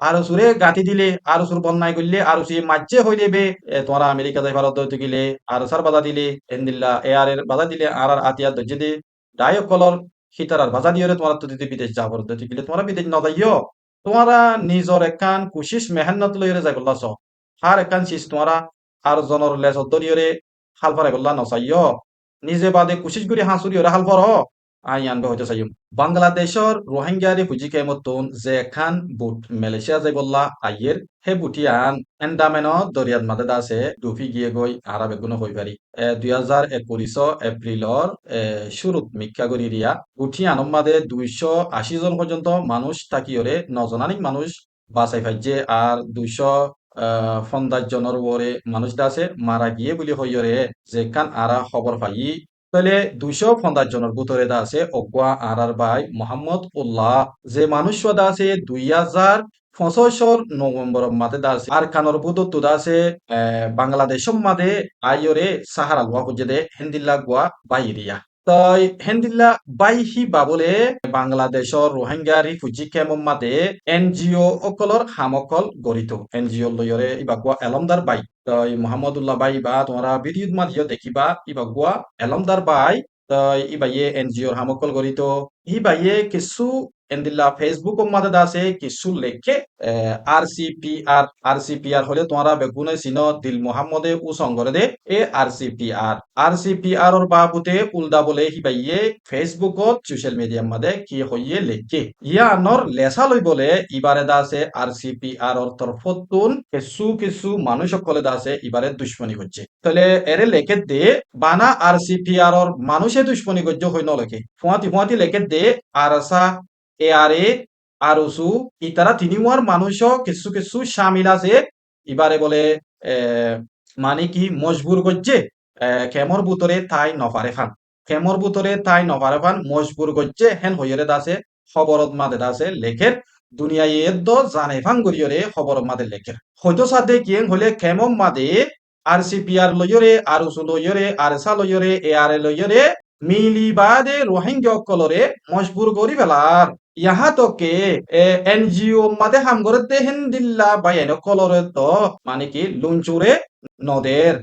আরো সুরে গাঁথি দিলে আরো সুর বন্যায় করলে আরো সে মাঝে হয়ে যাবে তোমরা আমেরিকা যাই ভারত দৌড়তে গেলে আরো সার বাধা দিলে এন্দিল্লা এয়ার এর বাধা দিলে আর আতিয়ার দরজে দে ডায়ক কলর সীতারার বাধা দিয়ে তোমরা তো যদি বিদেশ যাবার দৌড়তে গেলে তোমরা বিদেশ ন যাইও তোমরা নিজর একান কুশিস মেহান্নত লইরে যাই বললাছ হার একান চিজ তোমরা আর জনর লেজ দরিয়রে হাল ফারাই বললা নসাইও নিজে বাদে কুশিস গুরি হাঁসুরি ওরা হাল ফর আই আনবে হয়তো চাইম বাংলাদেশর রোহিঙ্গারি ফুজি কেমতন যে খান বুট মালয়েশিয়া যাই বললা আইয়ের হে বুটিয়ান এন্ডামেন দরিয়াত মাদে দাসে ডুফি গিয়ে গই আরা বেগুনো হই পারি 2021 এপ্রিলর শুরুত মিক্কা গরি রিয়া বুটিয়ান মাদে 280 জন পর্যন্ত মানুষ তাকিয়রে নজনানিক মানুষ বাঁচাই ফাইছে আর 250 জনের ওরে মানুষ দাসে মারা গিয়ে বলি হইয়রে যে কান আরা খবর পাই তাহলে 250 জনের ভিতরে দা আছে অগুয়া আরার ভাই মোহাম্মদ উল্লাহ যে মানুষ দা আছে 2025 নভেম্বর মাঝে দা আছে আর কানর বুদত দা আছে বাংলাদেশের মাঝে আইয়রে সাহারা গুয়া খুঁজে দে হেন্দিল্লা গুয়া বাইরিয়া তই হেন্দিল্লা বাইহি বাবলে বাংলাদেশর রোহিঙ্গা রিফিউজি ক্যাম্প মাঝে এনজিও অকলর হামকল গড়িত এনজিও লয়রে ইবা গুয়া এলমদার বাই তই মোহাম্মদুল্লাহ বাই বা তোমরা ভিডিওত মাঝিও দেখিবা ইবা গুয়া এলমদার বাই তই ইবাইয়ে এনজিওর হামকল গড়িত ইবাইয়ে কিছু এন্দিল্লা ফেসবুক মাঝে আছে কিছু লেখে আর সি পি আর হলে তোমরা বেগুনে চিন দিল মোহাম্মদে উ সঙ্গরে দে আর সি পি আর ওর বাবুতে উল্দা বলে হিবাইয়ে ফেসবুকত সোশ্যাল মিডিয়ার মাঝে কি হইয়ে লেখে ইয়া আনর লেসা লই বলে ইবারে দা আছে আর ওর তরফতুন কিছু কিছু মানুষ সকলে দা আছে ইবারে দুশ্মনী করছে তাহলে এরে লেখে দে বানা আর ওর মানুষে দুশ্মনী করছে হই নলেখে ফুয়াতি ফুয়াতি লেখে দে আরসা এআরে আরসু ইতারা তিনিওয়ার মানুষও কিছু কিছু সামিল আছে ইবারে বলে মানে কি মজবুর করছে খেমর বুতরে তাই নফারে খান খেমর বুতরে তাই নফারে খান মজবুর করছে হেন হইরে দাসে খবরত মাদে দাসে লেখের দুনিয়া এদ্দ জানে ফাং গরিয়রে খবরত মাদে লেখের হয়তো সাথে কিয়েন হলে খেমম মাদে আর লইরে আরসু লইরে আরসা লইরে এআরে লইরে মিলিবাদে রোহিঙ্গা কলরে মজবুর করি ফেলার ইহা তোকে এনজিও মাদে হাম করে দেহেন দিল্লা বা এনে কলরে তো মানে কি লুঞ্চুরে নদের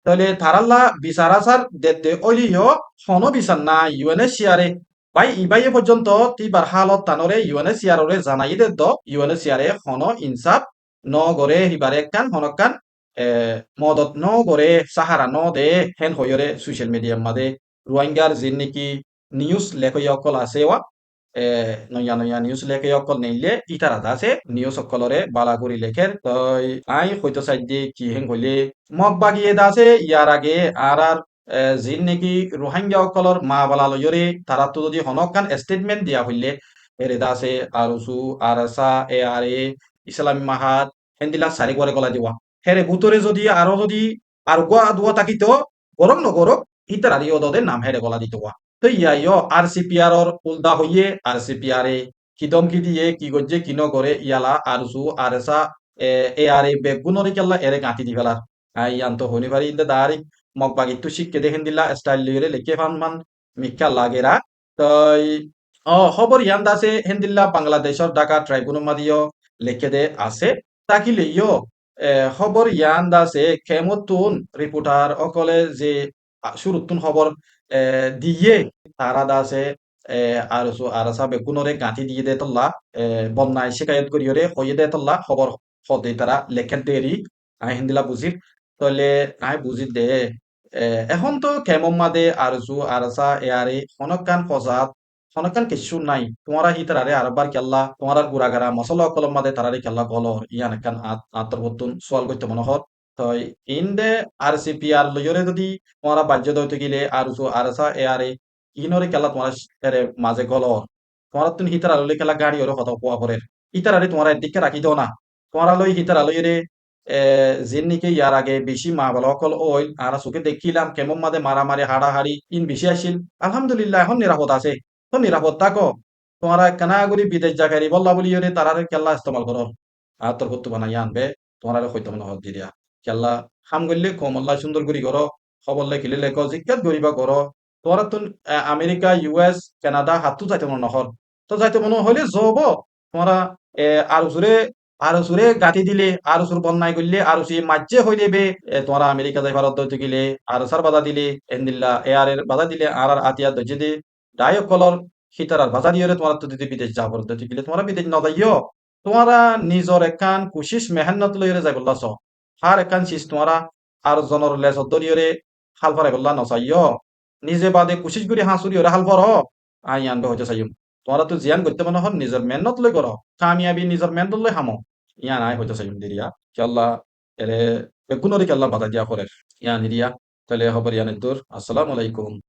তাহলে তারাল্লা বিচার আচার দে অলিও হন বিচার না ইউএনএসিআরে ভাই ইবাই এ পর্যন্ত তিবার হালত তানরে ইউএনএসিআর রে জানাই দে দ ইউএনএসিআরে হন ইনসাফ ন গরে হিবারে কান হনকান মদত ন গরে সাহারা ন দে হেন হইরে সোশ্যাল মিডিয়ার মাদে রোহিঙ্গার যে নাকি নিউজ লেখকল আছে ওয়া নয়া নয়া নিউজ লেখে অকল নেইলে ইটার আদা আছে নিউজ অকলরে বালা করি লেখের তই আই হয়তো সাইড দিয়ে কি হেং হইলে মগ বাগিয়ে দা আছে ইয়ার আগে আর জিন নাকি রোহিঙ্গা অকলর মা বালা লইরে তারা তো যদি হনকান স্টেটমেন্ট দিয়া হইলে এরে দা আছে আরসু আরসা এ ইসলামী মাহাত হেন্দিলা সারি করে গলা দিওয়া হেরে ভুতরে যদি আরো যদি আর গোয়া দুয়া তাকিত গরম নগরক ইতার আদি ওদের নাম হেরে গলা দিত তো ইয়াইও আর ওর উল্টা হইয়ে আর এ কিদম কি দিয়ে কি গজ্জে কি করে ইয়ালা আরসু আরসা এ বেগুনরি কেল্লা এরে গাঁতি দি ফেলার ইয়ান তো হনি পারি ইন্দে দাঁড়ি মগ বাগি তু শিখকে দেখেন দিলা স্টাইল লিয়ে লেখে ফান মান মিক্কা লাগেরা তই খবর ইয়ান দাসে হেন্দিল্লা বাংলাদেশর ঢাকা ট্রাইব্যুনাল মাদিও লেখে দে আছে তাকি লইও খবর ইয়ান দাসে কেমতুন রিপোর্টার অকলে যে শুরুতুন খবর দিয়ে তারা দাসে আরসা বেগুনরে গাঁথি দিয়ে দে তল্লা বন্যায় শিকায়ত করিয়রে হইয়ে দে তল্লা খবর হদে তারা লেখেন দেরি আই হিন্দিলা বুঝির তলে আই বুঝি দে এখন তো কেমন মাদে আরসা এয়ারে হনকান ফজাত হনকান কিছু নাই তোমারা হি তারারে আরবার কেল্লা তোমার গুড়াগারা মশলা কলম মাদে তারারে কেল্লা গলর ইয়ান একান আত্মবর্তন সোয়াল করতে মনে হর তই ইন্দে আর লইরে যদি তোমারা বাহ্য দইতে গেলে আরসা এয়ারে ইনরে কেলা তোমার এরে মাঝে গলর তোমার তুমি হিতার আলোলে কেলা গাড়ি ওরে হত পোয়া পরের ইতার আরে তোমার দিকে রাখি দাও না তোমার লই হিতার আলোয় রে জিন নিকে ইয়ার আগে বেশি মা বলা অকল ওই আর চোখে দেখিলাম কেমন মাদে মারামারি হাড়াহাড়ি ইন বেশি আসিল আলহামদুলিল্লাহ এখন নিরাপদ আছে তো নিরাপদ থাকো তোমারা কানাগুড়ি বিদেশ জাগারি বললা বলি রে তারারে কেল্লা ইস্তেমাল করর আর তোর কত্তু বানাই আনবে তোমার হইতে মনে হত দিয়া কেল্লা হাম গল্লে কমল্লা সুন্দর করি করো খবর লেখিলে লেখ জিজ্ঞাত করিবা করো তোরা তো আমেরিকা ইউএস কানাডা হাতু যাইতে মনে নহর তো যাইতে মনে হইলে জব তোমরা আর জোরে আর সুরে গাতি দিলে আর সুর বন্যায় করলে আর সে মাঝে হয়ে দেবে তোমরা আমেরিকা যাই ভারত দৈতে গেলে আর সার বাধা দিলে এন্দিল্লা এয়ার এর বাধা দিলে আর আতিয়া দৈজে দে ডায়ক কলর সীতার আর বাধা দিয়ে তোমরা তো যদি বিদেশ যাবর দৈতে গেলে তোমরা বিদেশ ন যাইও তোমরা নিজর একান কুশিস মেহান্নত লইরে যাই বললাছ হার একান চিজ তোমরা আর জনর লেস দরিয়রে হাল ফারাই বললা নচাইও নিজে বাদে কুশিস গুড়ি হাঁসুরি ওরে হাল ফর আই আনবে হইতে চাইম তোমরা তো জিয়ান করতে মনে হন নিজের মেহনত লই করো কামিয়াবি নিজের মেহনত লই হামো ইয়া নাই হইতে চাইম দিরিয়া কি আল্লাহ এরে বেগুনরি কি আল্লাহ বাধা দিয়া করে ইয়া নিরিয়া তাহলে খবর ইয়ানের দূর আসসালামু আলাইকুম